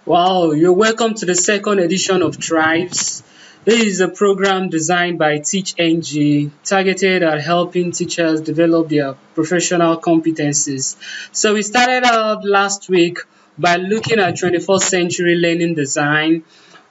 Wow, you're welcome to the second edition of Tribes. This is a program designed by TeachNG, targeted at helping teachers develop their professional competencies. So we started out last week by looking at 21st century learning design.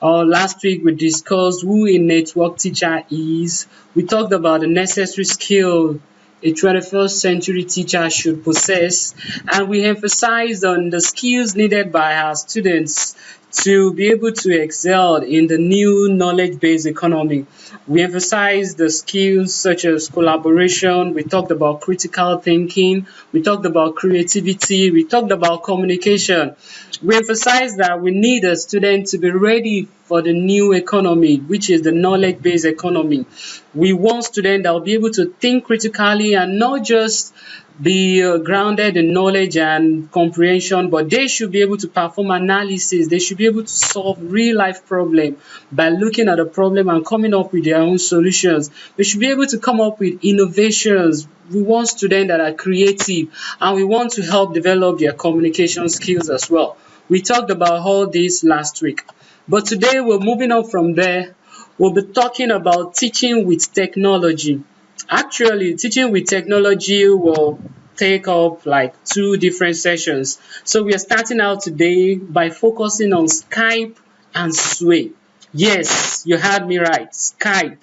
Last week we discussed who a network teacher is. We talked about the necessary skill a 21st century teacher should possess, and we emphasized on the skills needed by our students to be able to excel in the new knowledge-based economy. We emphasized the skills such as collaboration, we talked about critical thinking, we talked about creativity, we talked about communication. We emphasized that we need a student to be ready for the new economy, which is the knowledge-based economy. We want students that will be able to think critically and not just be grounded in knowledge and comprehension, but they should be able to perform analysis. They should be able to solve real life problem by looking at the problem and coming up with their own solutions. They should be able to come up with innovations. We want students that are creative, and we want to help develop their communication skills as well. We talked about all this last week, but today we're moving on from there. We'll be talking about teaching with technology. Actually, teaching with technology will take up like two different sessions. So we are starting out today by focusing on Skype and Sway. Yes, you heard me right, Skype.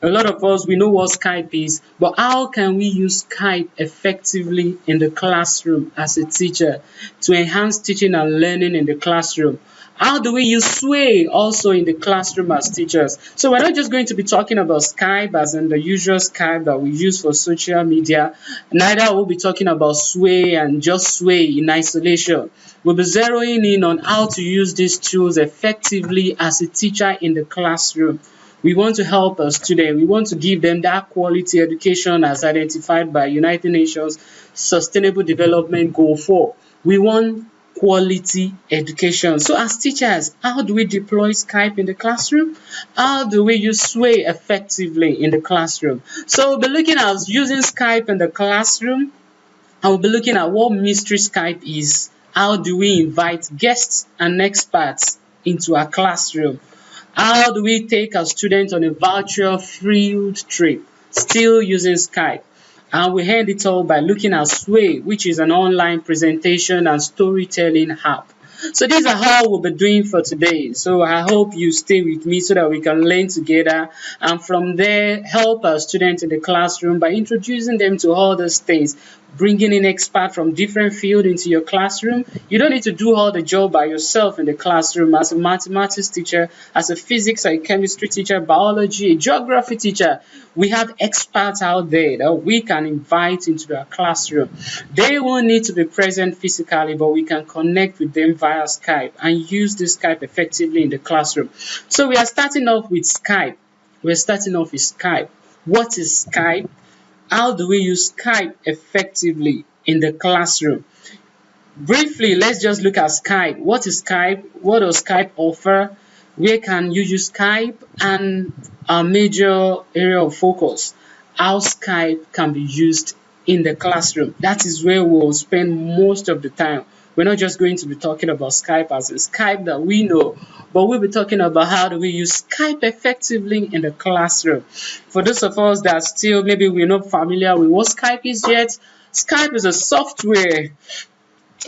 A lot of us, we know what Skype is, but how can we use Skype effectively in the classroom as a teacher to enhance teaching and learning in the classroom? How do we use Sway also in the classroom as teachers? So we're not just going to be talking about Skype as in the usual Skype that we use for social media. Neither will be talking about Sway and just Sway in isolation. We'll be zeroing in on how to use these tools effectively as a teacher in the classroom. We want to help our students. We want to give them that quality education as identified by United Nations Sustainable Development Goal 4. We want quality education. So as teachers, how do we deploy Skype in the classroom? How do we use Sway effectively in the classroom? So we'll be looking at using Skype in the classroom. I will be looking at what mystery Skype is. How do we invite guests and experts into our classroom? How do we take our students on a virtual field trip still using Skype? And we end it all by looking at Sway, which is an online presentation and storytelling app. So these are how we'll be doing for today. So I hope you stay with me so that we can learn together, and from there help our students in the classroom by introducing them to all these things, bringing in experts from different fields into your classroom. You don't need to do all the job by yourself in the classroom. As a mathematics teacher, as a physics or a chemistry teacher, biology, a geography teacher, we have experts out there that we can invite into our classroom. They won't need to be present physically, but we can connect with them via Skype and use this Skype effectively in the classroom. So we are starting off with Skype. We're starting off with Skype. What is Skype? How do we use Skype effectively in the classroom? Briefly, let's just look at Skype. What is Skype? What does Skype offer? Where can you use Skype? And our major area of focus, how Skype can be used in the classroom. That is where we'll spend most of the time. We're not just going to be talking about Skype as in Skype that we know, but we'll be talking about how do we use Skype effectively in the classroom. For those of us that still maybe we're not familiar with what Skype is yet, Skype is a software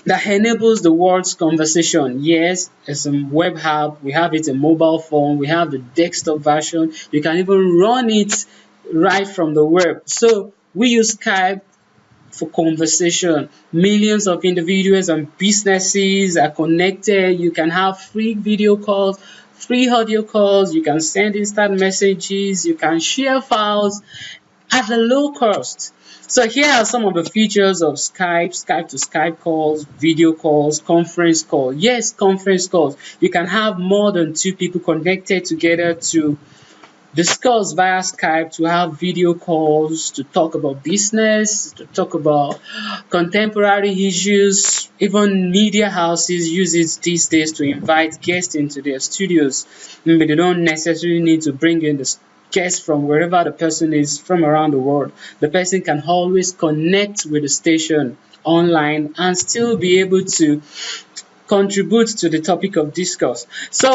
that enables the world's conversation. Yes, it's a web app, we have it in mobile phone, we have the desktop version, you can even run it right from the web. So we use Skype for conversation. Millions of individuals and businesses are connected. You can have free video calls, free audio calls, you can send instant messages, you can share files at a low cost. So here are some of the features of Skype: Skype to Skype calls, video calls, conference call. Yes, conference calls. You can have more than two people connected together to discuss via Skype, to have video calls, to talk about business, to talk about contemporary issues. Even media houses use it these days to invite guests into their studios. Maybe they don't necessarily need to bring in the guest from wherever the person is from around the world. The person can always connect with the station online and still be able to contribute to the topic of discourse. So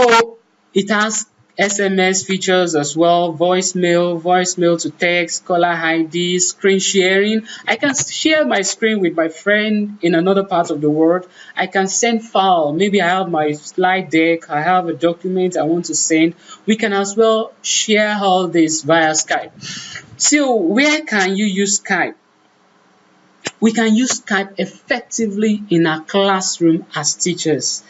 it has SMS features as well, voicemail to text, caller ID, screen sharing. I can share my screen with my friend in another part of the world. I can send file. Maybe I have my slide deck, I have a document I want to send. We can as well share all this via Skype. So where can you use Skype? We can use Skype effectively in our classroom as teachers.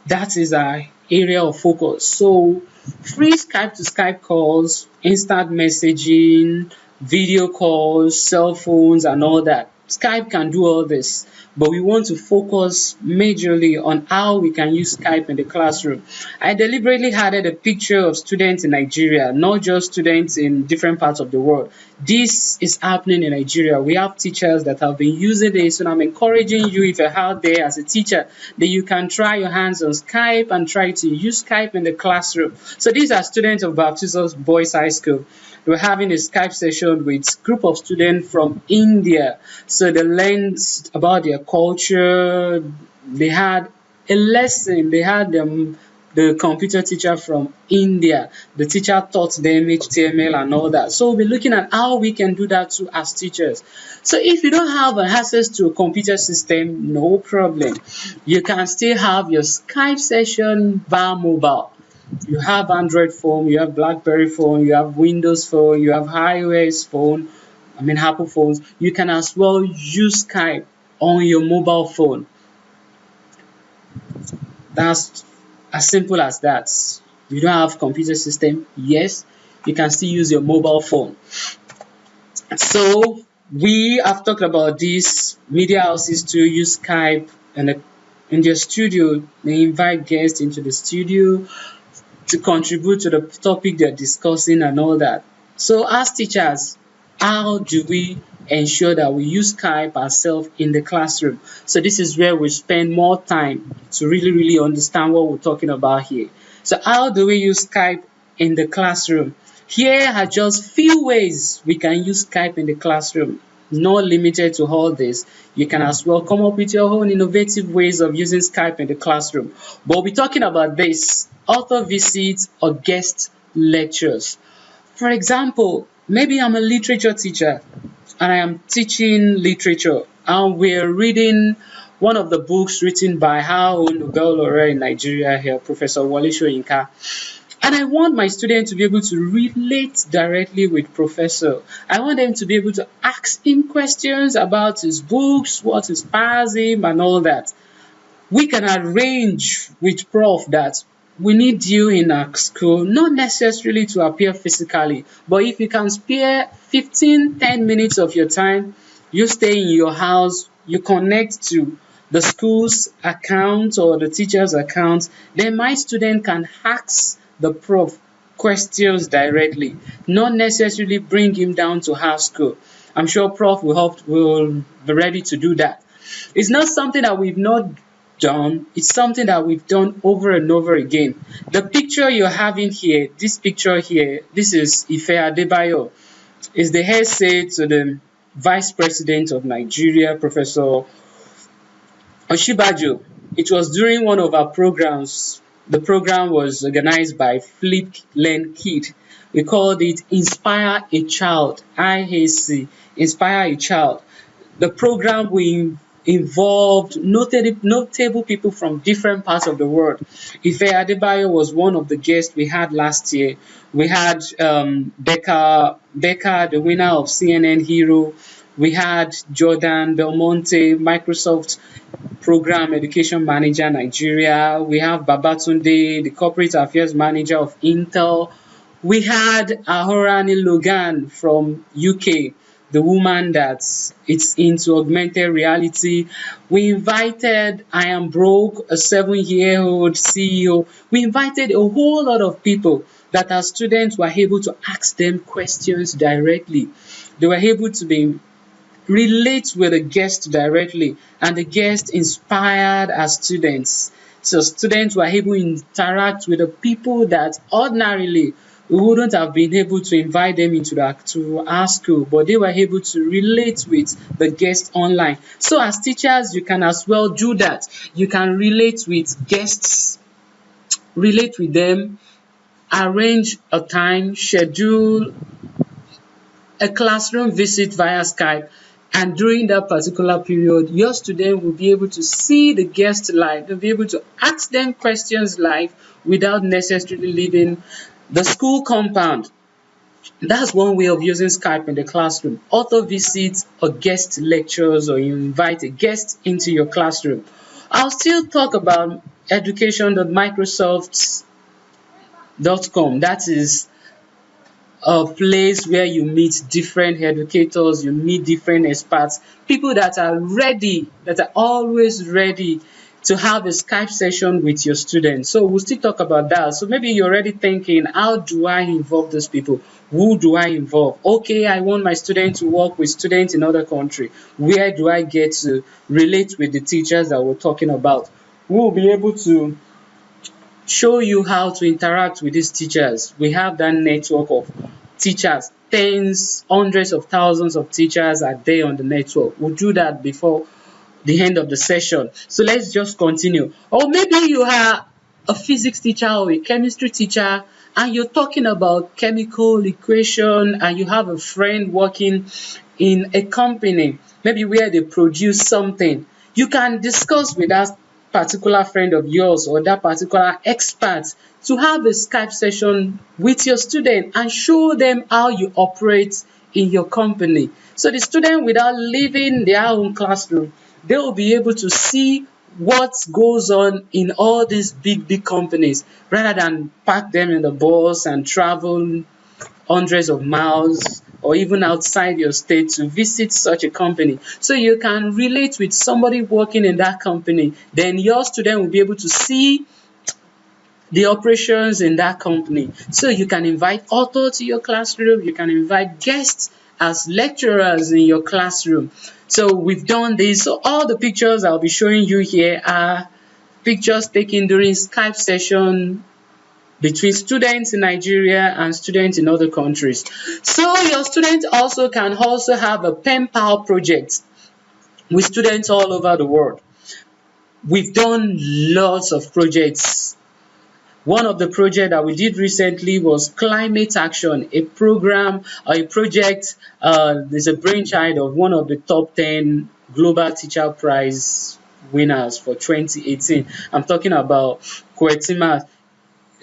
That is our area of focus. So free Skype to Skype calls, instant messaging, video calls, cell phones and all that. Skype can do all this, but we want to focus majorly on how we can use Skype in the classroom. I deliberately added a picture of students in Nigeria, not just students in different parts of the world. This is happening in Nigeria. We have teachers that have been using this, and I'm encouraging you, if you're out there as a teacher, that you can try your hands on Skype and try to use Skype in the classroom. So these are students of Baptist Boys High School. We're having a Skype session with a group of students from India. So they learned about their culture. They had a lesson. They had the computer teacher from India. The teacher taught them HTML and all that. So we'll be looking at how we can do that too as teachers. So if you don't have access to a computer system, no problem. You can still have your Skype session via mobile. You have Android phone, you have BlackBerry phone, you have Windows phone, you have iOS phone, Apple phones. You can as well use Skype on your mobile phone. That's as simple as that. You don't have computer system, yes, you can still use your mobile phone. So we have talked about this. Media houses to use Skype and in their studio, they invite guests into the studio to contribute to the topic they're discussing and all that. So as teachers, how do we ensure that we use Skype ourselves in the classroom? So this is where we spend more time to really understand what we're talking about here. So how do we use Skype in the classroom? Here are just few ways we can use Skype in the classroom. Not limited to all this. You can as well come up with your own innovative ways of using Skype in the classroom. But we're talking about this: author visits or guest lectures. For example, maybe I'm a literature teacher and I am teaching literature, and we're reading one of the books written by our own Nobel laureate in Nigeria here, Professor Wole Soyinka. And I want my students to be able to relate directly with Professor. I want them to be able to ask him questions about his books, what inspires him and all that. We can arrange with Prof that we need you in our school, not necessarily to appear physically, but if you can spare 10 minutes of your time, you stay in your house, you connect to the school's account or the teacher's account, then my student can ask the prof questions directly, not necessarily bring him down to our school. I'm sure Prof will be ready to do that. It's not something that we've not done, it's something that we've done over and over again. The picture you're having here, this picture here, this is Ife Adebayo. Is the headset to the Vice President of Nigeria, Professor Oshibajo. It was during one of our programs. The program was organized by Flip Learn Kid. We called it Inspire a Child, IAC, Inspire a Child. The program we involved notable people from different parts of the world. Ife Adebayo was one of the guests we had last year. We had Becca, the winner of CNN Hero. We had Jordan Belmonte, Microsoft Program Education Manager, Nigeria. We have Babatunde, the Corporate Affairs Manager of Intel. We had Ahorani Logan from UK, the woman that's into augmented reality. We invited I Am Broke, a 7-year-old CEO. We invited a whole lot of people that our students were able to ask them questions directly. They were able to relate with the guest directly, and the guest inspired our students. So students were able to interact with the people that ordinarily we wouldn't have been able to invite them into our school, but they were able to relate with the guests online. So as teachers, you can as well do that. You can relate with guests, relate with them, arrange a time, schedule a classroom visit via Skype, and during that particular period, your student will be able to see the guest live. They'll be able to ask them questions live without necessarily leaving the school compound. That's one way of using Skype in the classroom. Author visits or guest lectures, or you invite a guest into your classroom. I'll still talk about education.microsoft.com. That is a place where you meet different educators, you meet different experts, people that are ready, that are always ready to have a Skype session with your students. So we'll still talk about that. So maybe you're already thinking, how do I involve those people? Who do I involve? Okay, I want my student to work with students in other country. Where do I get to relate with the teachers that we're talking about? Who will be able to show you how to interact with these teachers? We have that network of teachers, tens, hundreds of thousands of teachers are there on the network. We'll do that before the end of the session. So let's just continue. Or maybe you are a physics teacher or a chemistry teacher, and you're talking about chemical equation, and you have a friend working in a company, maybe where they produce something. You can discuss with that particular friend of yours or that particular expert to have a Skype session with your student and show them how you operate in your company. So the student, without leaving their own classroom, they will be able to see what goes on in all these big companies, rather than pack them in the bus and travel hundreds of miles or even outside your state to visit such a company. So you can relate with somebody working in that company. Then your student will be able to see the operations in that company. So you can invite authors to your classroom, you can invite guests as lecturers in your classroom. So we've done this. So all the pictures I'll be showing you here are pictures taken during Skype session between students in Nigeria and students in other countries. So your students also can also have a pen pal project with students all over the world. We've done lots of projects. One of the projects that we did recently was Climate Action, a program or a project is a brainchild of one of the top 10 Global Teacher Prize winners for 2018. I'm talking about Kwetima,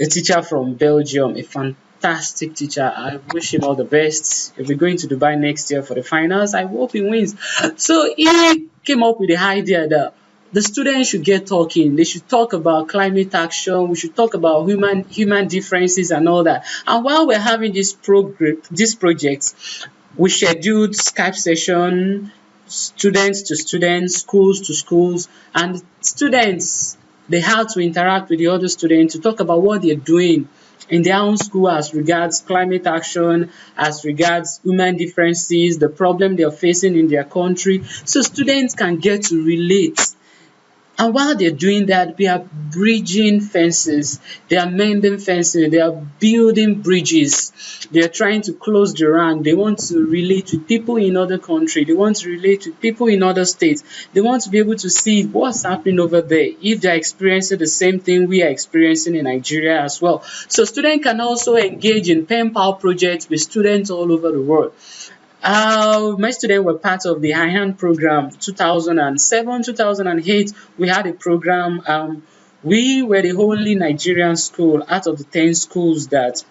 a teacher from Belgium, a fantastic teacher. I wish him all the best. He'll be going to Dubai next year for the finals. I hope he wins. So he came up with the idea that the students should get talking. They should talk about climate action. We should talk about human differences and all that. And while we're having this projects, we scheduled Skype session, students to students, schools to schools, and students, they had to interact with the other students to talk about what they're doing in their own school as regards climate action, as regards human differences, the problem they're facing in their country. So students can get to relate. And while they're doing that, we are bridging fences, they are mending fences, they are building bridges, they are trying to close the rank. They want to relate with people in other countries, they want to relate with people in other states, they want to be able to see what's happening over there, if they're experiencing the same thing we are experiencing in Nigeria as well. So students can also engage in pen pal projects with students all over the world. My students were part of the high-hand program 2007, 2008. We had a program. We were the only Nigerian school out of the 10 schools that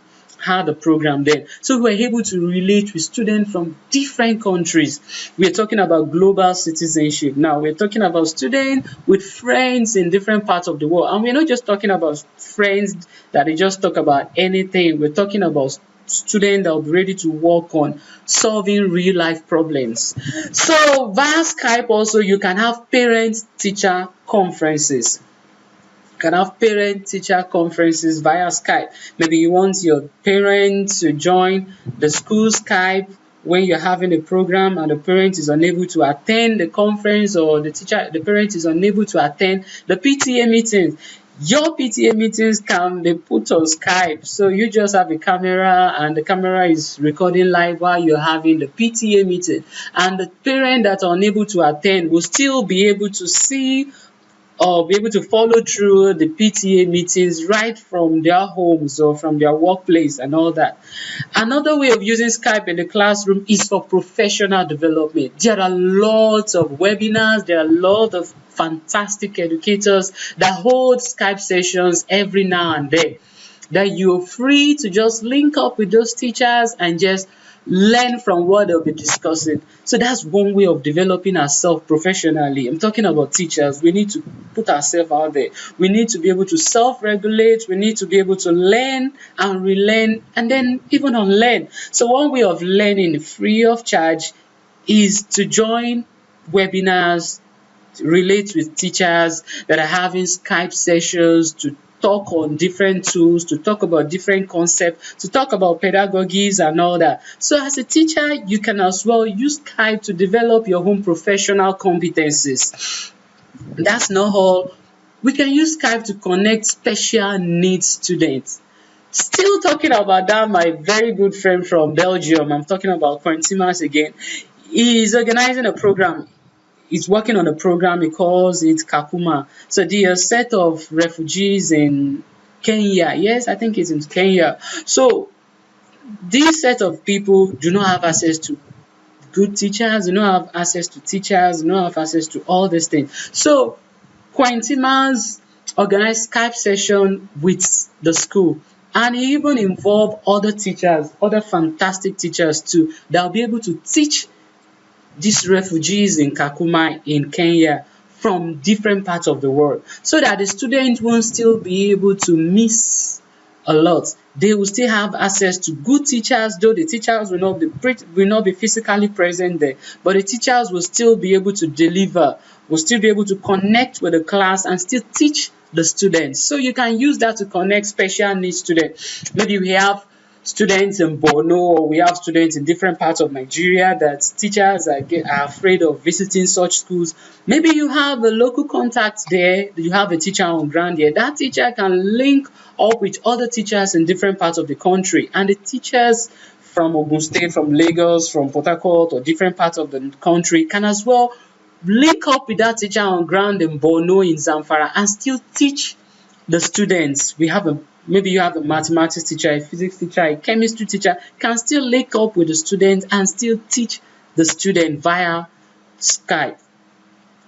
had a program then. So we were able to relate with students from different countries. We're talking about global citizenship. Now we're talking about students with friends in different parts of the world. And we're not just talking about friends that they just talk about anything. We're talking about students that will be ready to work on solving real life problems. So via Skype also, you can have parent-teacher conferences. You can have parent-teacher conferences via Skype. Maybe you want your parents to join the school Skype when you're having a program and the parent is unable to attend the conference, or the parent is unable to attend the PTA meeting. Your PTA meetings can be put on Skype. So you just have a camera and the camera is recording live while you're having the PTA meeting. And the parent that are unable to attend will still be able to see or be able to follow through the PTA meetings right from their homes or from their workplace and all that. Another way of using Skype in the classroom is for professional development. There are lots of webinars, there are lots of fantastic educators that hold Skype sessions every now and then, that you're free to just link up with those teachers and just learn from what they'll be discussing. So that's one way of developing ourselves professionally. I'm talking about teachers. We need to put ourselves out there. We need to be able to self-regulate. We need to be able to learn and relearn and then even unlearn. So one way of learning free of charge is to join webinars, relate with teachers that are having Skype sessions to talk on different tools, to talk about different concepts, to talk about pedagogies and all that. So as a teacher, you can as well use Skype to develop your own professional competencies. That's not all. We can use Skype to connect special needs students. Still talking about that, my very good friend from Belgium, I'm talking about Quintimas again. He is organizing a program. He's working on a program. He calls it Kakuma. So there are a set of refugees in Kenya. Yes, I think it's in Kenya. So this set of people do not have access to good teachers, do not have access to teachers, do not have access to all these things. So Quintimas organized Skype session with the school. And he even involved other teachers, other fantastic teachers too, that will be able to teach these refugees in Kakuma in Kenya from different parts of the world, so that the students won't still be able to miss a lot. They will still have access to good teachers, though the teachers will not be physically present there, but the teachers will still be able to deliver, will still be able to connect with the class and still teach the students. So you can use that to connect special needs students. Maybe we have students in Borno, or we have students in different parts of Nigeria that teachers are afraid of visiting such schools. Maybe you have a local contact there, you have a teacher on ground there. That teacher can link up with other teachers in different parts of the country, and the teachers from Ogun State, from Lagos, from Port Harcourt, or different parts of the country can as well link up with that teacher on ground in Borno, in Zamfara, and still teach the students. Maybe you have a mathematics teacher, a physics teacher, a chemistry teacher, can still link up with the students and still teach the student via Skype.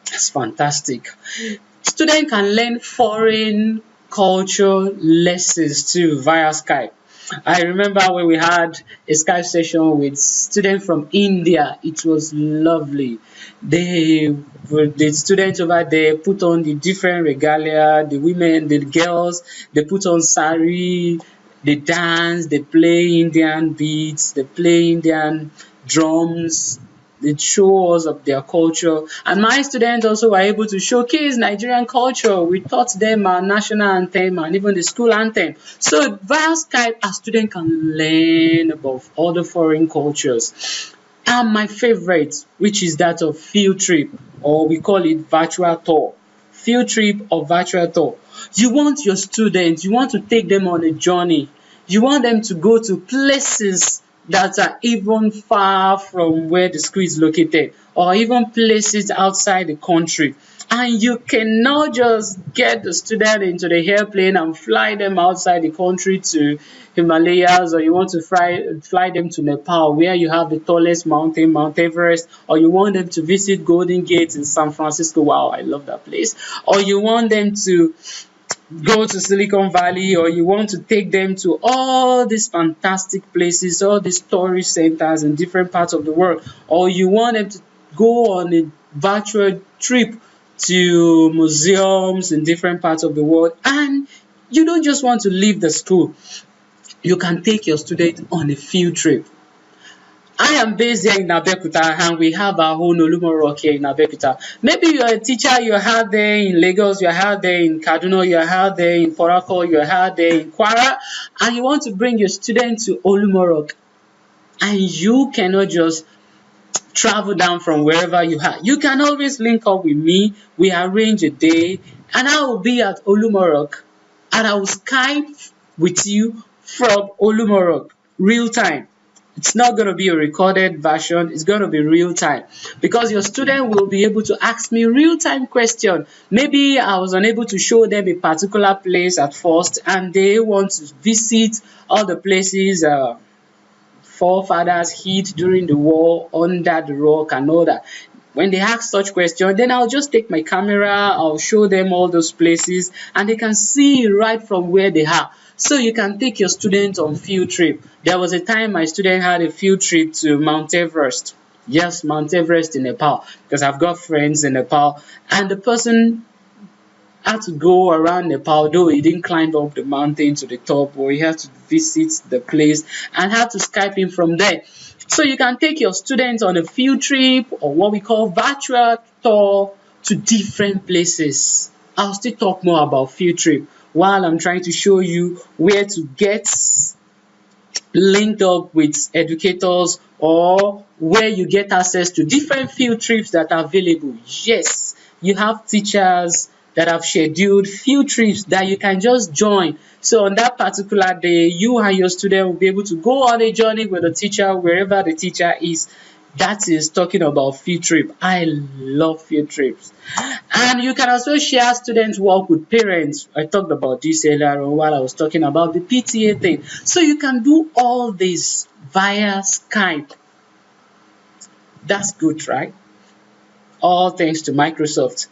That's fantastic. Students can learn foreign culture lessons too via Skype. I remember when we had a Skype session with students from India. It was lovely. The students over there put on the different regalia, the women, the girls, they put on sari, they dance, they play Indian beats, they play Indian drums, they show us of their culture. And my students also were able to showcase Nigerian culture. We taught them our national anthem and even the school anthem. So via Skype, our students can learn about other foreign cultures. And my favorite, which is that of field trip, or we call it virtual tour. Field trip or virtual tour. You want your students, you want to take them on a journey. You want them to go to places that are even far from where the school is located, or even places outside the country. And you cannot just get the student into the airplane and fly them outside the country to Himalayas, or you want to fly them to Nepal, where you have the tallest mountain, Mount Everest, or you want them to visit Golden Gate in San Francisco. Wow, I love that place. Or you want them to go to Silicon Valley, or you want to take them to all these fantastic places, all these tourist centers in different parts of the world, or you want them to go on a virtual trip to museums in different parts of the world, and you don't just want to leave the school. You can take your student on a field trip. I am based here in Abeokuta, and we have our own Olumoro here in Abeokuta. Maybe you're a teacher, you're out there in Lagos, you're out there in Kaduna, you're out there in Port Harcourt, you're out there in Kwara, and you want to bring your student to Olumoro, and you cannot just travel down from wherever you are, you can always link up with me. We arrange a day and I will be at Olumorok and I will Skype with you from Olumorok real time. It's not going to be a recorded version, it's going to be real time because your student will be able to ask me real time question. Maybe I was unable to show them a particular place at first and they want to visit all the places forefathers hid during the war under the rock and all that. When they ask such question, then I'll just take my camera, I'll show them all those places and they can see right from where they are. So you can take your student on field trip. There was a time my student had a field trip to Mount Everest. Yes, Mount Everest in Nepal, because I've got friends in Nepal, and the person had to go around Nepal, though he didn't climb up the mountain to the top, or he had to visit the place and had to Skype in from there. So you can take your students on a field trip or what we call virtual tour to different places. I'll still talk more about field trip while I'm trying to show you where to get linked up with educators or where you get access to different field trips that are available. Yes, you have teachers that have scheduled field trips that you can just join. So on that particular day, you and your student will be able to go on a journey with the teacher wherever the teacher is. That is talking about field trip. I love field trips. And you can also share student work with parents. I talked about this earlier on while I was talking about the PTA thing. So you can do all this via Skype. That's good, right? All thanks to Microsoft.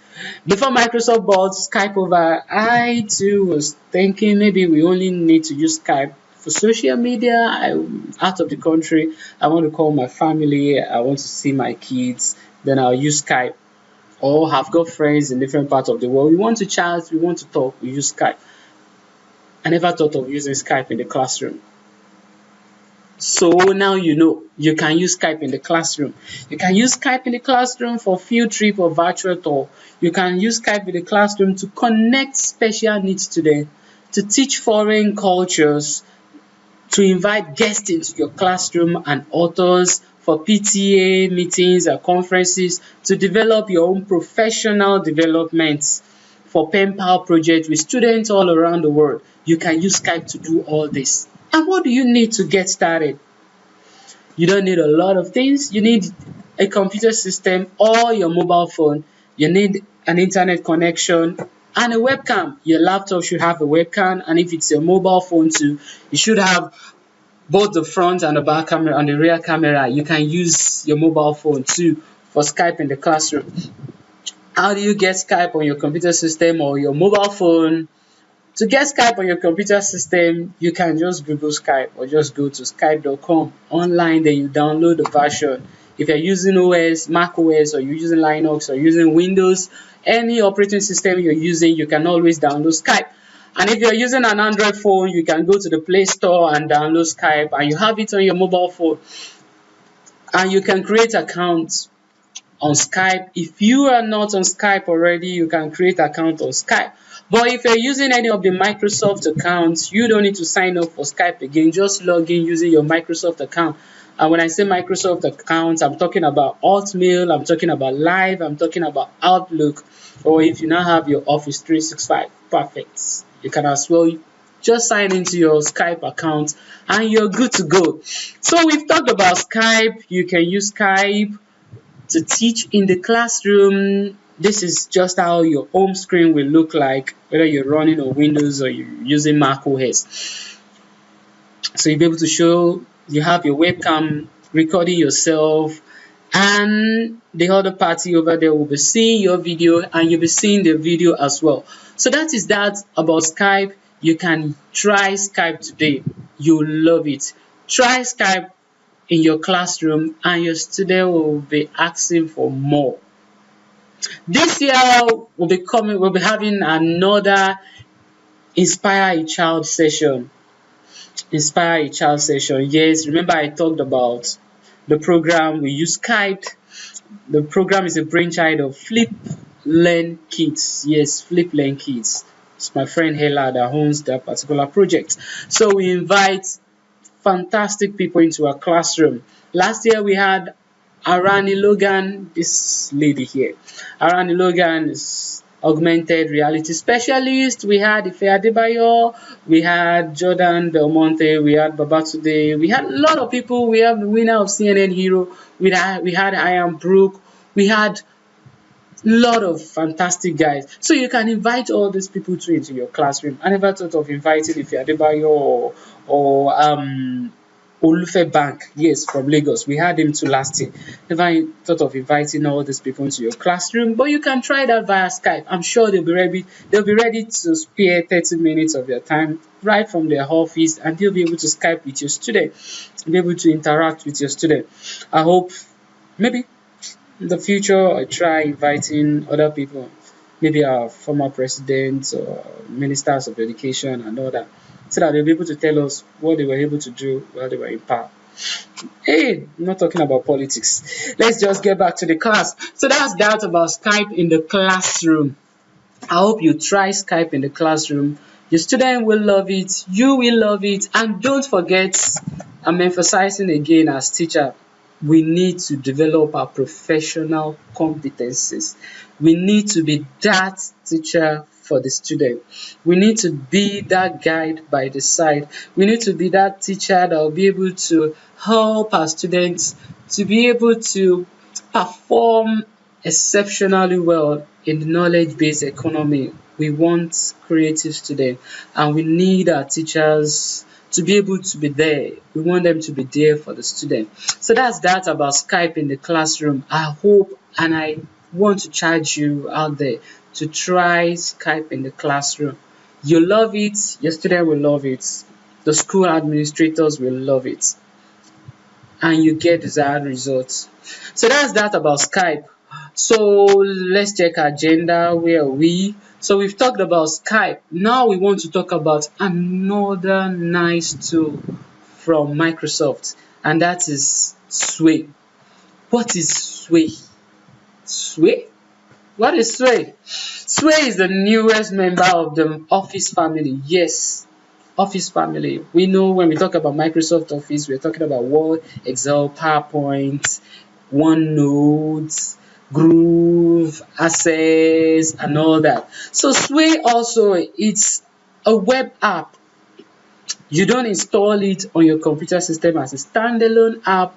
Before Microsoft bought Skype over, I too was thinking maybe we only need to use Skype for social media. I'm out of the country. I want to call my family. I want to see my kids. Then I'll use Skype. Or have got friends in different parts of the world. We want to chat. We want to talk. We use Skype. I never thought of using Skype in the classroom. So now you know you can use Skype in the classroom. You can use Skype in the classroom for field trip or virtual tour. You can use Skype in the classroom to connect special needs students, to teach foreign cultures, to invite guests into your classroom and authors for PTA meetings and conferences, to develop your own professional development for pen pal projects with students all around the world. You can use Skype to do all this. And what do you need to get started? You don't need a lot of things. You need a computer system or your mobile phone. You need an internet connection and a webcam. Your laptop should have a webcam, and if it's a mobile phone too, you should have both the front and the back camera and the rear camera. You can use your mobile phone too for Skype in the classroom. How do you get Skype on your computer system or your mobile phone? To get Skype on your computer system, you can just Google Skype or just go to skype.com online, then you download the version. If you're using OS, Mac OS, or you're using Linux or using Windows, any operating system you're using, you can always download Skype. And if you're using an Android phone, you can go to the Play Store and download Skype, and you have it on your mobile phone. And you can create accounts on Skype. If you are not on Skype already, you can create account on Skype. But if you're using any of the Microsoft accounts, you don't need to sign up for Skype again. Just log in using your Microsoft account. And when I say Microsoft accounts, I'm talking about Hotmail, I'm talking about Live, I'm talking about Outlook. Or if you now have your Office 365, perfect. You can as well just sign into your Skype account and you're good to go. So we've talked about Skype. You can use Skype to teach in the classroom. This is just how your home screen will look like, whether you're running on Windows or you're using Mac OS. So you'll be able to show you have your webcam recording yourself, and the other party over there will be seeing your video and you'll be seeing the video as well. So that is that about Skype. You can try Skype today. You'll love it. Try Skype in your classroom and your student will be asking for more. This year we'll be having another Inspire a Child session. Inspire a Child session. Yes, remember I talked about the program. We use Skype. The program is a brainchild of Flip Learn Kids. Yes, Flip Learn Kids. It's my friend Hela that owns that particular project. So we invite fantastic people into our classroom. Last year we had Arani Logan, this lady here. Arani Logan is augmented reality specialist. We had Ife Adebayo, we had Jordan Del Monte, we had Babatunde, we had a lot of people. We have the winner of CNN Hero, we had Ian Brook, we had lot of fantastic guys. So you can invite all these people to into your classroom. I never thought of inviting Ife Adebayo or Olufe Bank, yes, from Lagos. We had him to last year. Never thought of inviting all these people into your classroom, but you can try that via Skype. I'm sure they'll be ready. They'll be ready to spare 30 minutes of their time right from their office, and they'll be able to Skype with your student, be able to interact with your student. I hope maybe in the future I try inviting other people, maybe our former presidents or ministers of education and all that, so that they'll be able to tell us what they were able to do while they were in power. Hey, I'm not talking about politics. Let's just get back to the class. So that's that about Skype in the classroom. I hope you try Skype in the classroom. Your student will love it, you will love it, and don't forget, I'm emphasizing again as teacher, we need to develop our professional competencies. We need to be that teacher for the student. We need to be that guide by the side. We need to be that teacher that will be able to help our students to be able to perform exceptionally well in the knowledge-based economy. We want creative students, and we need our teachers to be able to be there. We want them to be there for the student. So that's that about Skype in the classroom. I hope, and I want to charge you out there to try Skype in the classroom. You love it, your student will love it, the school administrators will love it, and you get desired results. So that's that about Skype. So let's check agenda. Where are we? So we've talked about Skype. Now we want to talk about another nice tool from Microsoft, and that is Sway. What is Sway? Sway? What is Sway? Sway is the newest member of the Office family. Yes, Office family. We know when we talk about Microsoft Office, we're talking about Word, Excel, PowerPoint, OneNote, Groove, Access, and all that. So Sway also, it's a web app. You don't install it on your computer system as a standalone app.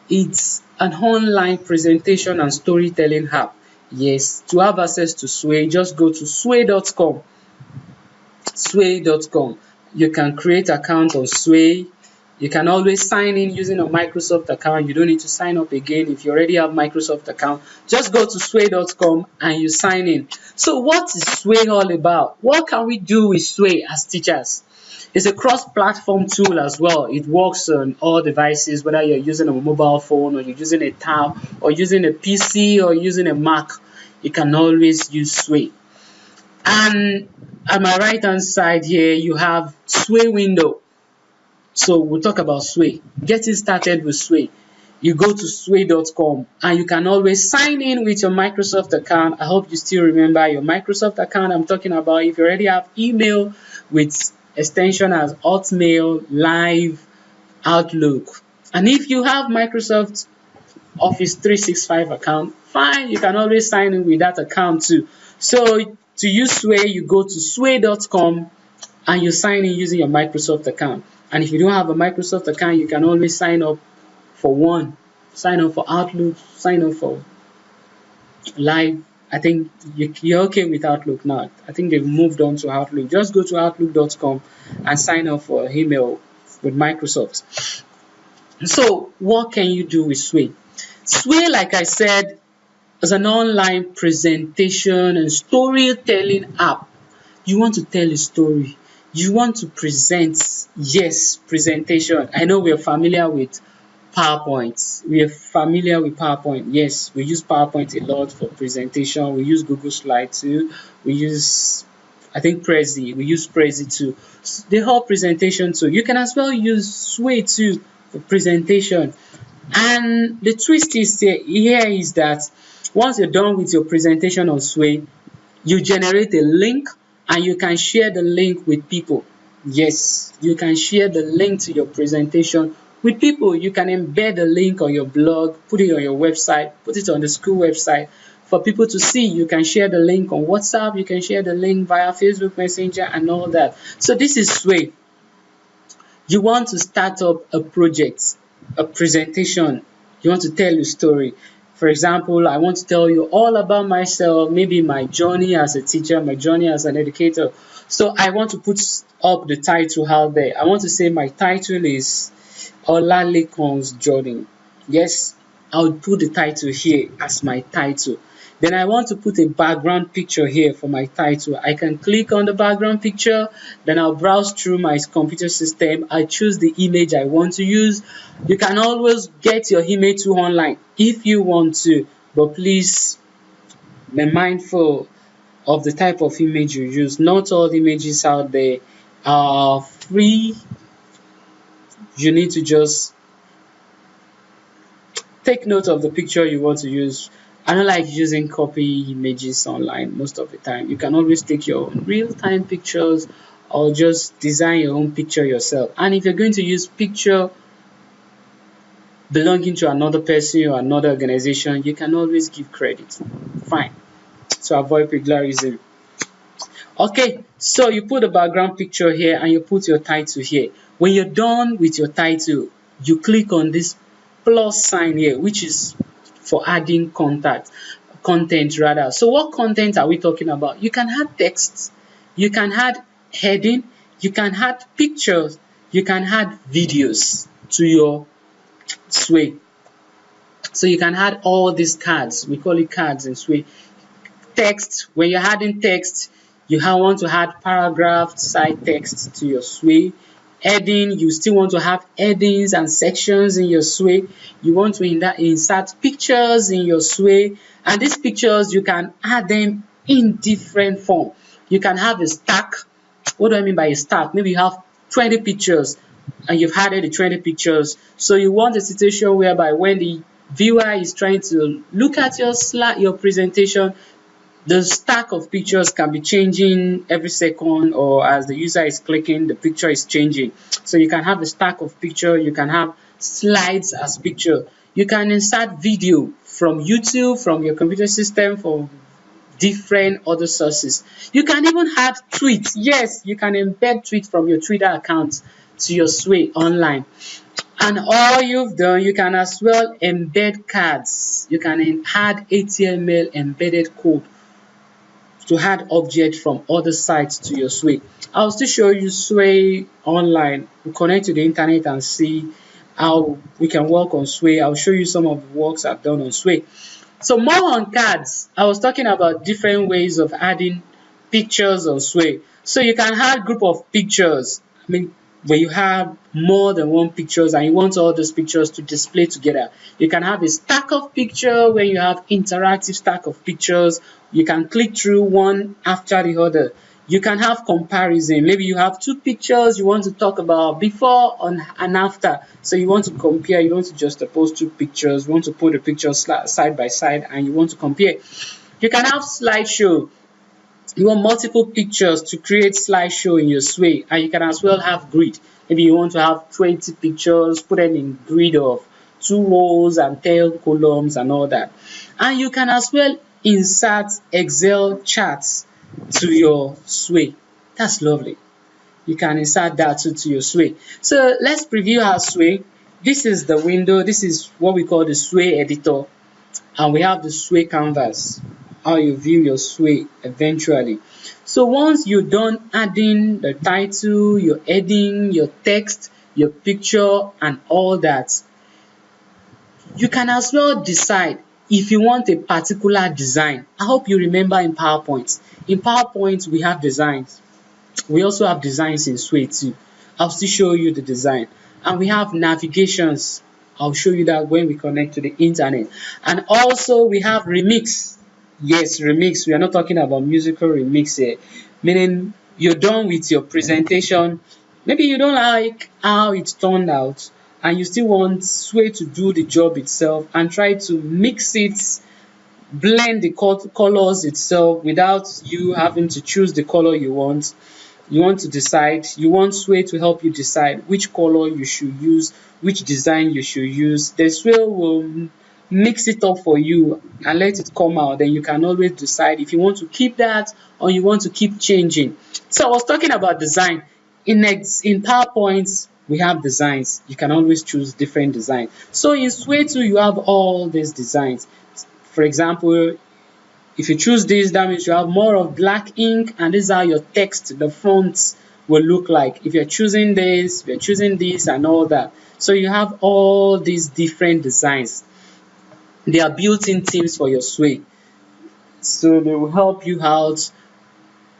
It's an online presentation and storytelling app. Yes, to have access to Sway, just go to sway.com. Sway.com. You can create account on Sway. You can always sign in using a Microsoft account. You don't need to sign up again if you already have Microsoft account. Just go to sway.com and you sign in. So what is Sway all about? What can we do with Sway as teachers? It's a cross-platform tool as well. It works on all devices, whether you're using a mobile phone or you're using a tab or using a PC or using a Mac. You can always use Sway. And at my right hand side here, you have Sway window. So we'll talk about Sway. Getting started with Sway. You go to sway.com and you can always sign in with your Microsoft account. I hope you still remember your Microsoft account I'm talking about. If you already have email with extension as Hotmail, Live, Outlook. And if you have Microsoft Office 365 account, fine, you can always sign in with that account too. So to use Sway, you go to sway.com and you sign in using your Microsoft account. And if you don't have a Microsoft account, you can always sign up for one. Sign up for Outlook, sign up for Live. I think you're okay with Outlook now. I think they've moved on to Outlook. Just go to outlook.com and sign up for email with Microsoft. So what can you do with Sway? Sway, like I said, is an online presentation and storytelling app. You want to tell a story. You want to present, yes, presentation. I know we're familiar with PowerPoint. We are familiar with PowerPoint. Yes, we use PowerPoint a lot for presentation. We use Google Slides too. We use, I think, Prezi. We use Prezi too. The whole presentation too. You can as well use Sway too for presentation. And the twist is here is that once you're done with your presentation on Sway, you generate a link and you can share the link with people. Yes, you can share the link to your presentation With people, you can embed a link on your blog, put it on your website, put it on the school website for people to see. You can share the link on WhatsApp, you can share the link via Facebook Messenger and all that. So this is Sway. You want to start up a project, a presentation, you want to tell a story. For example, I want to tell you all about myself, maybe my journey as a teacher, my journey as an educator. So I want to put up the title out there. I want to say my title is Olalekan's Journey. Yes, I would put the title here as my title. Then I want to put a background picture here for my title. I can click on the background picture, then I'll browse through my computer system. I choose the image I want to use. You can always get your image to online if you want to, but please be mindful of the type of image you use. Not all images out there are free. You need to just take note of the picture you want to use. I don't like using copy images online most of the time. You can always take your own real-time pictures or just design your own picture yourself. And if you're going to use picture belonging to another person or another organization, you can always give credit. Fine. To avoid plagiarism. Okay, so you put a background picture here and you put your title here. When you're done with your title, you click on this plus sign here, which is for adding content rather. So what content are we talking about? You can add text, you can add heading, you can add pictures, you can add videos to your Sway. So you can add all these cards. We call it cards in Sway. Text, when you're adding text, you want to add paragraph side text to your Sway. Heading, you still want to have headings and sections in your Sway. You want to insert pictures in your Sway, and these pictures you can add them in different form. You can have a stack. What do I mean by a stack? Maybe you have 20 pictures and you've added the 20 pictures. So you want a situation whereby when the viewer is trying to look at your presentation, the stack of pictures can be changing every second, or as the user is clicking, the picture is changing. So you can have a stack of picture, you can have slides as picture. You can insert video from YouTube, from your computer system, from different other sources. You can even add tweets. Yes, you can embed tweets from your Twitter account to your Sway online. And all you've done, you can as well embed cards. You can add HTML embedded code to add objects from other sites to your Sway. I'll still show you Sway online. We'll connect to the internet and see how we can work on Sway. I'll show you some of the works I've done on Sway. So more on cards. I was talking about different ways of adding pictures on Sway. So you can add group of pictures. I mean, when you have more than one pictures and you want all those pictures to display together, you can have a stack of picture where you have interactive stack of pictures. You can click through one after the other. You can have comparison. Maybe you have two pictures you want to talk about before and after. So you want to compare, you want to just juxtapose two pictures, you want to put the pictures side by side and you want to compare. You can have slideshow. You want multiple pictures to create slideshow in your Sway, and you can as well have grid. Maybe you want to have 20 pictures, put them in grid of 2 rows and 10 columns and all that. And you can as well insert Excel charts to your Sway. That's lovely. You can insert that to your Sway. So let's preview our Sway. This is the window. This is what we call the Sway editor, and we have the Sway canvas. How you view your Sway eventually. So once you're done adding the title, your heading, your text, your picture and all that, you can as well decide if you want a particular design. I hope you remember in PowerPoint. In PowerPoint we have designs. We also have designs in Sway too. I'll still show you the design. And we have navigations. I'll show you that when we connect to the internet. And also we have remix. Yes, remix. We are not talking about musical remix here. Meaning you're done with your presentation. Maybe you don't like how it turned out and you still want Sway to do the job itself and try to mix it, blend the colors itself without you having to choose the color you want. You want to decide, you want Sway to help you decide which color you should use, which design you should use. The Sway will mix it up for you and let it come out. Then you can always decide if you want to keep that or you want to keep changing. So I was talking about design. In PowerPoint, we have designs. You can always choose different designs. So in Sway too, you have all these designs. For example, if you choose this, that means you have more of black ink, and this is how your text, the fonts will look like. If you're choosing this, if you're choosing this and all that. So you have all these different designs. They are built-in themes for your Sway. So they will help you out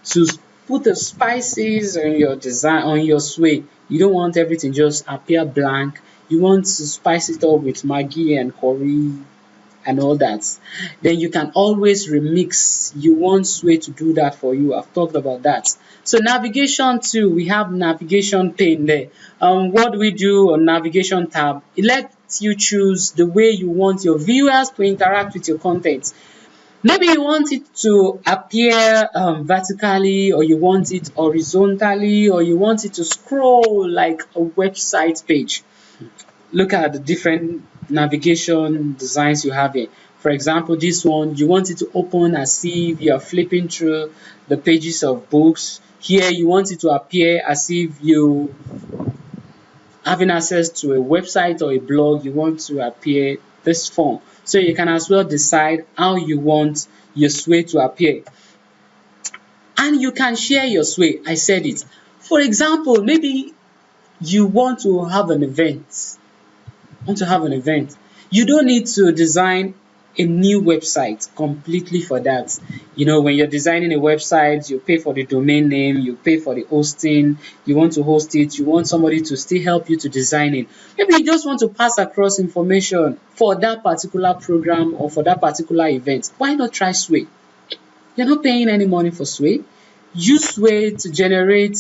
to put the spices on your design, on your Sway. You don't want everything just appear blank. You want to spice it up with Maggi and curry and all that. Then you can always remix. You want Sway to do that for you. I've talked about that. So navigation too, we have navigation pane there. What do we do on navigation tab? It lets you choose the way you want your viewers to interact with your content. Maybe you want it to appear vertically, or you want it horizontally, or you want it to scroll like a website page. Look at the different navigation designs you have here. For example, this one, you want it to open as if you are flipping through the pages of books. Here, you want it to appear as if you having access to a website or a blog. You want to appear this form. So you can as well decide how you want your Sway to appear. And you can share your Sway. I said it. For example, maybe you want to have an event. You don't need to design a new website completely for that. You know, when you're designing a website, you pay for the domain name, you pay for the hosting, you want to host it, you want somebody to still help you to design it. Maybe you just want to pass across information for that particular program or for that particular event. Why not try Sway? You're not paying any money for Sway. Use Sway to generate,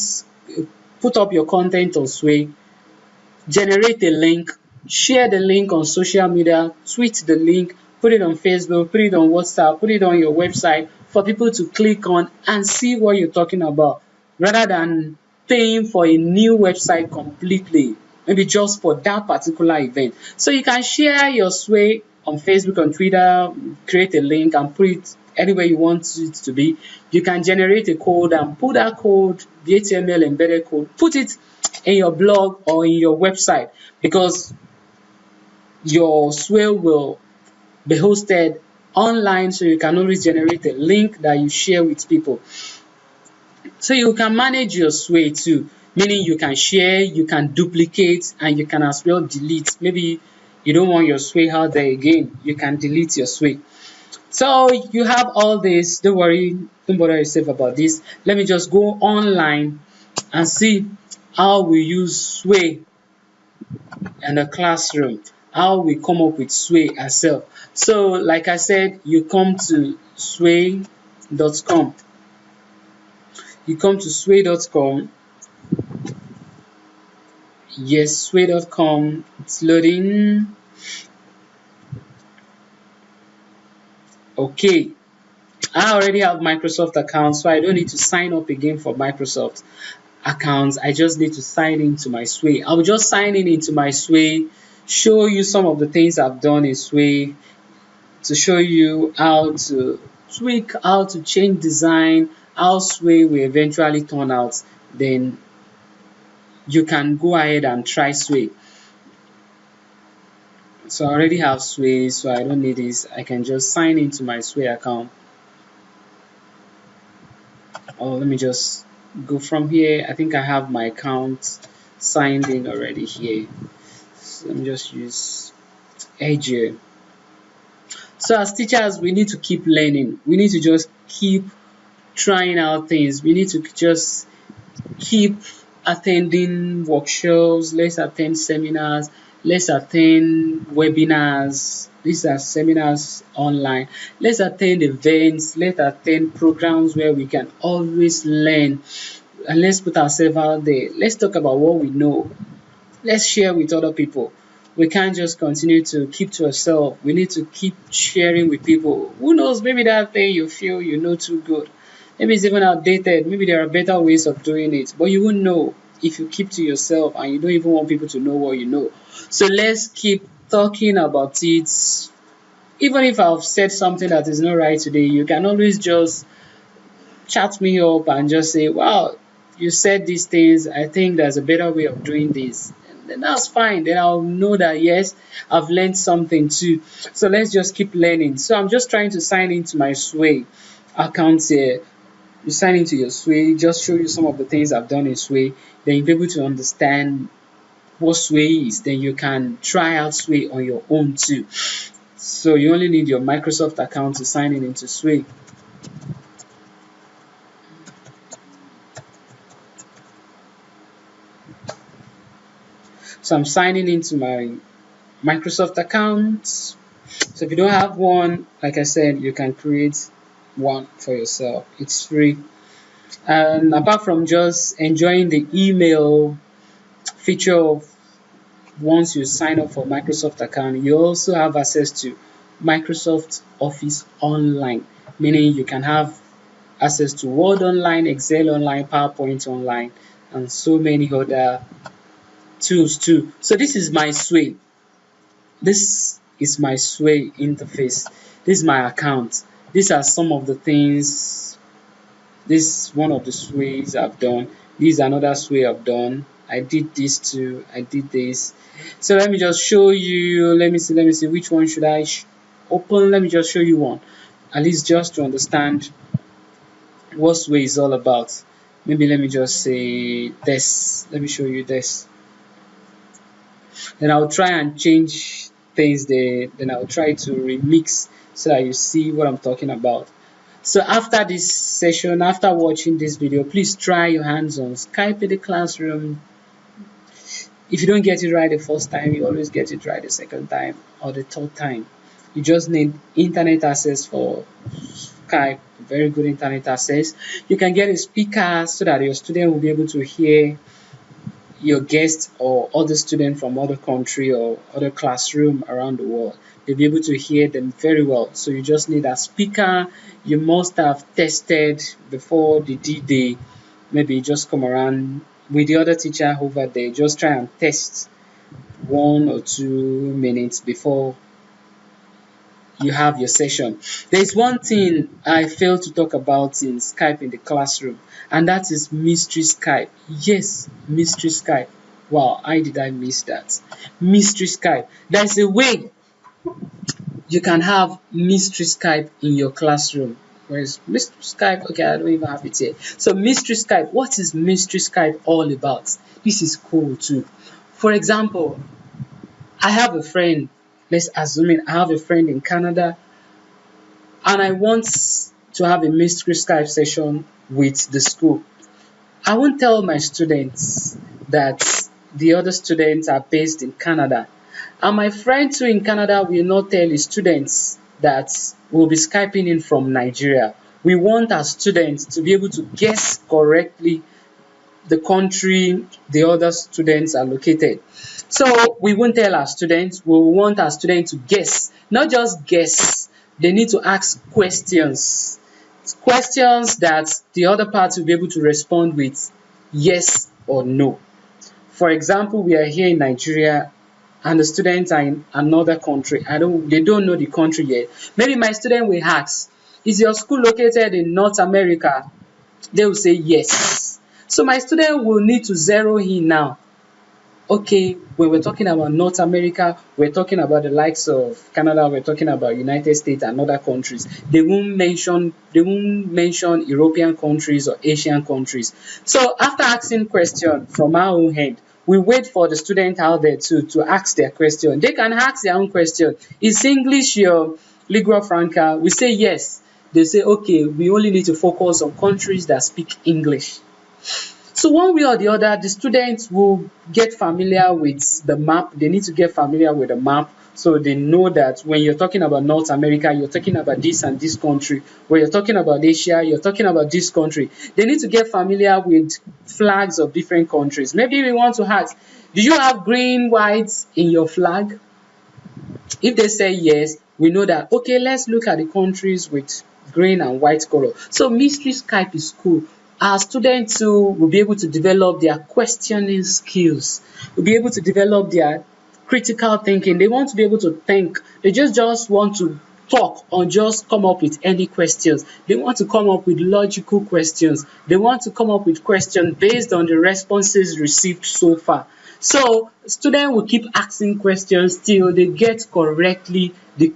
put up your content on Sway, generate a link, share the link on social media, tweet the link, put it on Facebook, put it on WhatsApp, put it on your website for people to click on and see what you're talking about, rather than paying for a new website completely, maybe just for that particular event. So you can share your Sway on Facebook, on Twitter, create a link and put it anywhere you want it to be. You can generate a code and put that code, the HTML embedded code, put it in your blog or in your website, because your Sway will be hosted online, so you can always generate a link that you share with people. So you can manage your Sway too, meaning you can share, you can duplicate, and you can as well delete. Maybe you don't want your Sway out there again, you can delete your Sway. So you have all this. Don't worry, don't bother yourself about this. Let me just go online and see how we use Sway in the classroom, how we come up with Sway ourselves. So like I said, you come to sway.com. You come to sway.com. Yes, sway.com. It's loading. Okay. I already have Microsoft account, so I don't need to sign up again for Microsoft accounts. I just need to sign into my Sway. I will just sign in into my Sway, show you some of the things I've done in Sway, to show you how to tweak, how to change design, how Sway will eventually turn out. Then you can go ahead and try Sway. So I already have Sway, so I don't need this. I can just sign into my Sway account. Oh, let me just go from here. I think I have my account signed in already here. So let me just use Edge here. So as teachers, we need to keep learning. We need to just keep trying out things. We need to just keep attending workshops. Let's attend seminars. Let's attend webinars. These are seminars online. Let's attend events. Let's attend programs where we can always learn. And let's put ourselves out there. Let's talk about what we know. Let's share with other people. We can't just continue to keep to ourselves. We need to keep sharing with people. Who knows, maybe that thing you feel you know too good, Maybe it's even outdated. Maybe there are better ways of doing it, but you won't know if you keep to yourself and you don't even want people to know what you know. So let's keep talking about it. Even if I've said something that is not right today, you can always just chat me up and just say, wow, you said these things. I think there's a better way of doing this. And then that's fine. Then I'll know that, yes, I've learned something too. So let's just keep learning. So I'm just trying to sign into my Sway account here. You sign into your Sway, just show you some of the things I've done in Sway. Then you'll be able to understand what Sway is. Then you can try out Sway on your own too. So you only need your Microsoft account to sign in into Sway. So I'm signing into my Microsoft account. So if you don't have one, like I said, you can create one for yourself. It's free. And apart from just enjoying the email feature of once you sign up for Microsoft account, you also have access to Microsoft Office Online, meaning you can have access to Word Online, Excel Online, PowerPoint Online, and so many other tools too. So this is my Sway. This is my Sway interface. This is my account. These are some of the things. This is one of the Sways I've done. This is another Sway I've done. I did this too. I did this. So let me just show you. Let me see. Which one should I open? Let me just show you one. At least just to understand what Sway is all about. Maybe let me just say this. Let me show you this. Then I'll try and change things there. Then I'll try to remix so that you see what I'm talking about. So after this session, after watching this video, please try your hands on Skype in the classroom. If you don't get it right the first time, you always get it right the second time or the third time. You just need internet access for Skype, very good internet access. You can get a speaker so that your student will be able to hear your guest or other student from other country or other classroom around the world. They'll be able to hear them very well. So you just need a speaker. You must have tested before the D-Day. Maybe just come around with the other teacher over there. Just try and test 1 or 2 minutes before you have your session. There's one thing I failed to talk about in Skype in the classroom, and that is mystery Skype. Yes, mystery Skype. Wow, how did I miss that? Mystery Skype. There's a way you can have mystery Skype in your classroom. Whereas mystery Skype, okay, I don't even have it here. So mystery Skype, what is mystery Skype all about? This is cool too. For example, I have a friend, let's assume I have a friend in Canada, and I want to have a mystery Skype session with the school. I won't tell my students that the other students are based in Canada. And my friend too in Canada will not tell his students that we'll be Skyping in from Nigeria. We want our students to be able to guess correctly the country the other students are located. So we won't tell our students, we want our students to guess, not just guess, they need to ask questions. Questions that the other party will be able to respond with yes or no. For example, we are here in Nigeria and the students are in another country. They don't know the country yet. Maybe my student will ask, is your school located in North America? They will say yes. So my student will need to zero in now. Okay, when we're talking about North America, we're talking about the likes of Canada, we're talking about United States and other countries. They won't mention European countries or Asian countries. So after asking question from our own end, we wait for the student out there to ask their question. They can ask their own question. Is English your lingua franca? We say yes. They say, okay, we only need to focus on countries that speak English. So one way or the other, the students will get familiar with the map. They need to get familiar with the map so they know that when you're talking about North America, you're talking about this and this country. When you're talking about Asia, you're talking about this country. They need to get familiar with flags of different countries. Maybe we want to ask, do you have green, white in your flag? If they say yes, we know that, okay, let's look at the countries with green and white color. So mystery Skype is cool. Our students too will be able to develop their questioning skills, will be able to develop their critical thinking. They want to be able to think. They just want to talk or just come up with any questions. They want to come up with logical questions. They want to come up with questions based on the responses received so far. So students will keep asking questions till they get correctly the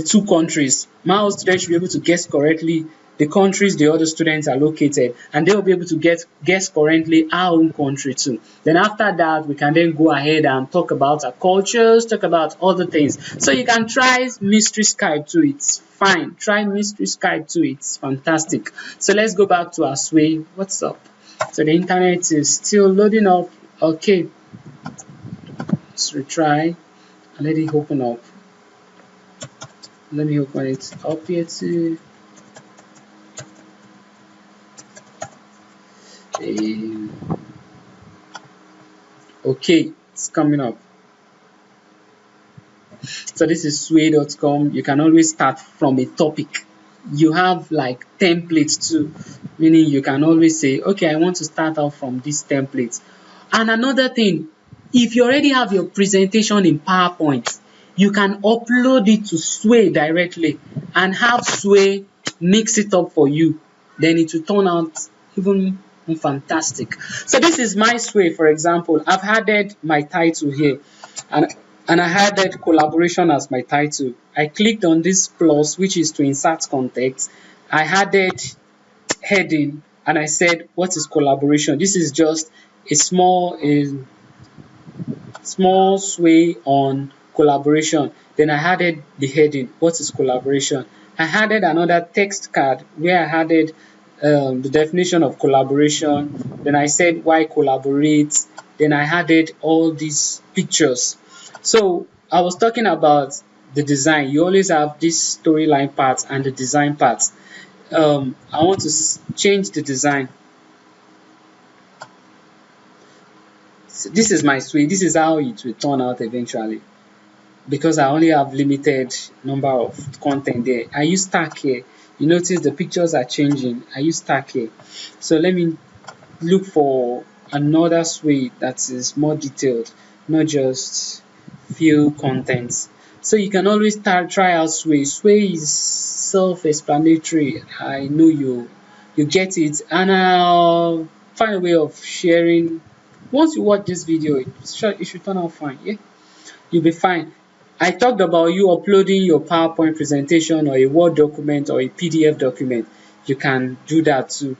two countries. My own students should be able to guess correctly the countries the other students are located, and they will be able to guess correctly our own country too. Then after that, we can then go ahead and talk about our cultures, talk about other things. So you can try mystery Skype too. It's fine. Try mystery Skype too. It's fantastic. So let's go back to our Sway. What's up? So the internet is still loading up. Okay. Let's retry and let it open up. Let me open it up here too. Okay, it's coming up. So this is sway.com. You can always start from a topic. You have like templates too, meaning you can always say, okay, I want to start out from this template. And another thing, if you already have your presentation in PowerPoint, you can upload it to Sway directly and have Sway mix it up for you. Then it will turn out even fantastic. So this is my Sway, for example. I've added my title here, and I added collaboration as my title. I clicked on this plus, which is to insert context. I added heading and I said, what is collaboration? This is just a small Sway on collaboration. Then I added the heading, what is collaboration? I added another text card where I added the definition of collaboration. Then I said why collaborate. Then I added all these pictures. So I was talking about the design. You always have this storyline part and the design part. I want to change the design. So this is my Sway. This is how it will turn out eventually, because I only have limited number of content there. I use stack here. You notice the pictures are changing. I use stack here. So let me look for another Sway that is more detailed, not just few contents. So you can always try out Sway. Sway is self-explanatory. I know you get it, and I'll find a way of sharing. Once you watch this video, it should turn out fine. Yeah, you'll be fine. I talked about you uploading your PowerPoint presentation or a Word document or a PDF document. You can do that too.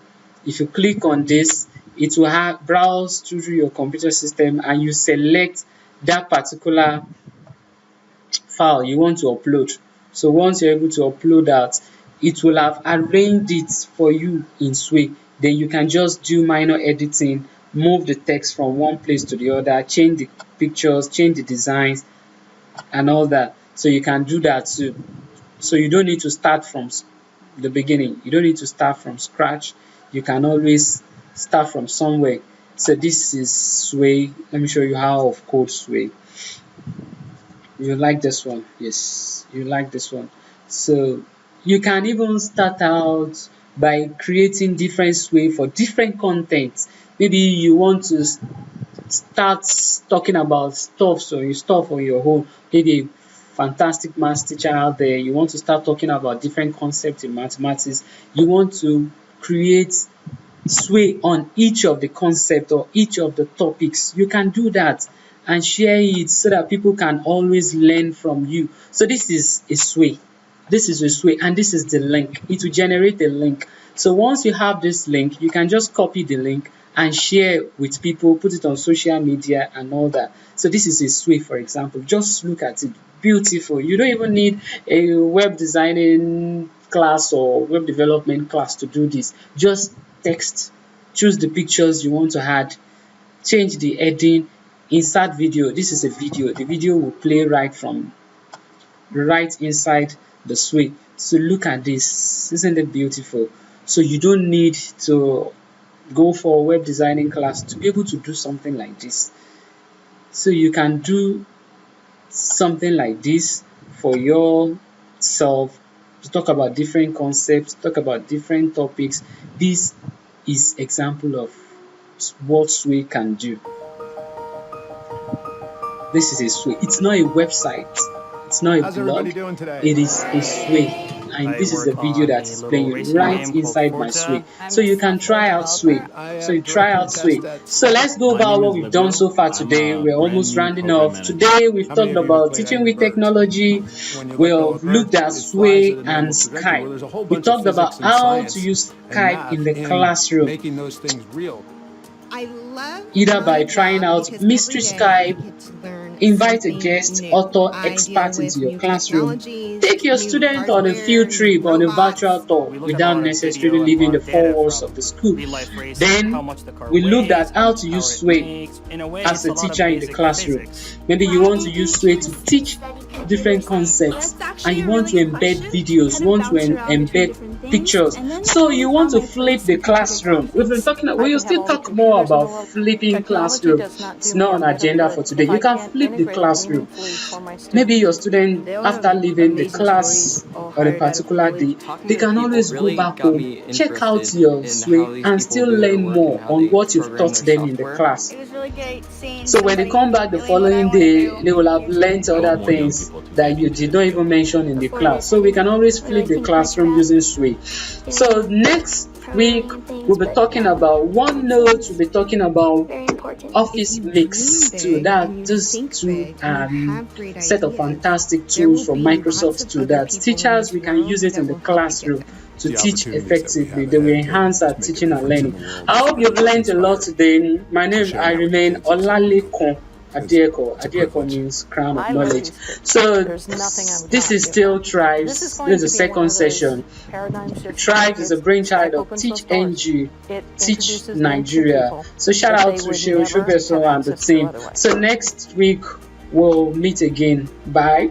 If you click on this, it will browse through your computer system and you select that particular file you want to upload. So once you're able to upload that, it will have arranged it for you in Sway. Then you can just do minor editing, move the text from one place to the other, change the pictures, change the designs and all that. So you can do that too. So you don't need to start from the beginning. You don't need to start from scratch. You can always start from somewhere. So this is Sway. Let me show you how of code Sway. You like this one? Yes, you like this one. So you can even start out by creating different Sway for different content. Maybe you want to start talking about stuff on your own. Maybe a fantastic maths teacher out there, you want to start talking about different concepts in mathematics. You want to create Sway on each of the concepts or each of the topics. You can do that and share it so that people can always learn from you. So this is a Sway. This is a Sway, and this is the link. It will generate a link. So once you have this link, you can just copy the link and share with people, put it on social media and all that. So this is a Sway, for example. Just look at it. Beautiful. You don't even need a web designing class or web development class to do this. Just text, choose the pictures you want to add, change the heading, insert video. This is a video. The video will play right inside the Sway. So look at this. Isn't it beautiful? So you don't need to go for a web designing class to be able to do something like this. So you can do something like this for your solve, to talk about different concepts, talk about different topics. This is example of what Sway can do. This is a Sway. It's not a website. It's not a blog. It is a Sway. And this is the video that is playing right inside my Sway. So you can try out Sway. So you try out Sway. So let's go about what we've done so far today. We're almost rounding off. Today we've talked about teaching with technology. We've looked at Sway and Skype. We talked about how to use Skype in the classroom, either by trying out mystery Skype, invite a guest, author, expert into your classroom, take your student on a field trip, on a virtual tour without necessarily leaving the four walls of the school. Then we looked at how to use Sway as a teacher in the classroom. Maybe you want to use Sway to teach different concepts and you want to embed videos, you want to embed pictures. So you want to flip the classroom. We've been talking, we will still talk more about flipping classroom. It's not on agenda for today. You can flip the classroom. Maybe your student, after leaving the class on a particular day, they can always go back home, check out your Sway and still learn more on what you've taught them in the class. So when they come back the following day, they will have learned other things that you did not even mention in the class. So we can always flip the classroom using Sway. So next week we'll be talking about OneNote. We'll be talking about Office Mix too. Those two set of fantastic tools from Microsoft too that teachers, we can use it in the classroom to teach effectively. They will enhance our teaching and learning. I hope you've learned a lot today. My name, I remain Olalekun Adieko. Adieko means crown of knowledge. So this is still Tribes. This is the second session. Tribes is a brainchild of Teach NG, Teach Nigeria. So shout out to Sheo Shubeso and the team. So next week we'll meet again. Bye.